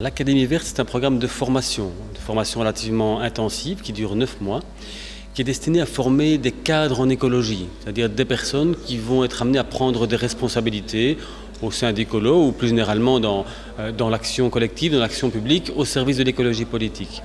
L'Académie verte, c'est un programme de formation relativement intensive qui dure 9 mois, qui est destiné à former des cadres en écologie, c'est-à-dire des personnes qui vont être amenées à prendre des responsabilités au sein d'Ecolo ou plus généralement dans l'action collective, dans l'action publique, au service de l'écologie politique.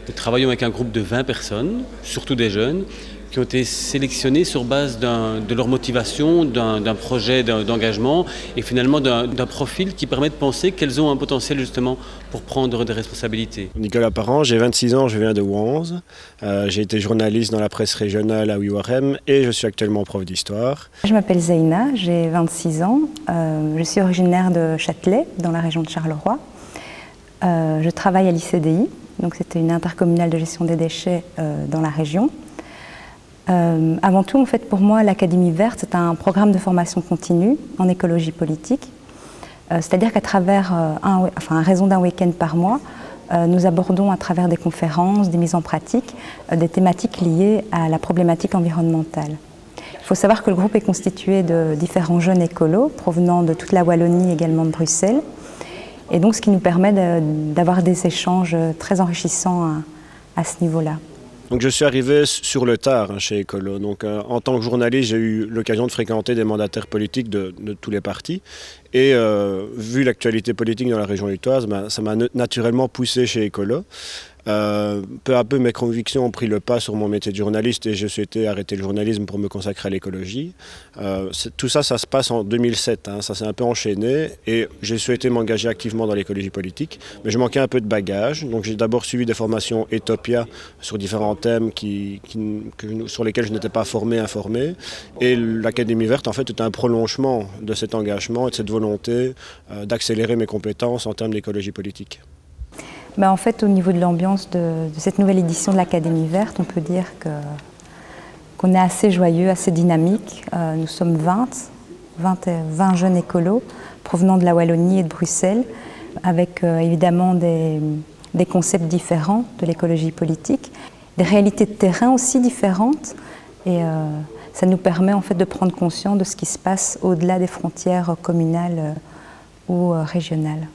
Nous travaillons avec un groupe de 20 personnes, surtout des jeunes, qui ont été sélectionnés sur base de leur motivation, d'un projet d'engagement et finalement d'un profil qui permet de penser qu'elles ont un potentiel justement pour prendre des responsabilités. Nicolas Parent, j'ai 26 ans, je viens de Wanze. J'ai été journaliste dans la presse régionale à Ouiouarem et je suis actuellement prof d'histoire. Je m'appelle Zaina, j'ai 26 ans. Je suis originaire de Châtelet, dans la région de Charleroi. Je travaille à l'ICDI, donc c'était une intercommunale de gestion des déchets dans la région. Avant tout, en fait, pour moi, l'Académie verte, c'est un programme de formation continue en écologie politique. C'est-à-dire qu'à travers à raison d'un week-end par mois, nous abordons à travers des conférences, des mises en pratique, des thématiques liées à la problématique environnementale. Il faut savoir que le groupe est constitué de différents jeunes écolos provenant de toute la Wallonie, également de Bruxelles. Et donc, ce qui nous permet d'avoir des échanges très enrichissants à ce niveau-là. Donc je suis arrivé sur le tard chez Ecolo. Donc en tant que journaliste, j'ai eu l'occasion de fréquenter des mandataires politiques de tous les partis. Et vu l'actualité politique dans la région lutoise, ça m'a naturellement poussé chez Ecolo. Peu à peu, mes convictions ont pris le pas sur mon métier de journaliste et j'ai souhaité arrêter le journalisme pour me consacrer à l'écologie. Tout ça, ça se passe en 2007. Ça s'est un peu enchaîné et j'ai souhaité m'engager activement dans l'écologie politique. Mais je manquais un peu de bagage. Donc j'ai d'abord suivi des formations Etopia sur différents thèmes sur lesquels je n'étais pas informé. Et l'Académie verte, en fait, est un prolongement de cet engagement et de cette volonté d'accélérer mes compétences en termes d'écologie politique. En fait, au niveau de l'ambiance de cette nouvelle édition de l'Académie verte, on peut dire qu'on est assez joyeux, assez dynamique. Nous sommes 20 jeunes écolos provenant de la Wallonie et de Bruxelles, avec évidemment des concepts différents de l'écologie politique, des réalités de terrain aussi différentes. Et ça nous permet en fait de prendre conscience de ce qui se passe au-delà des frontières communales ou régionales.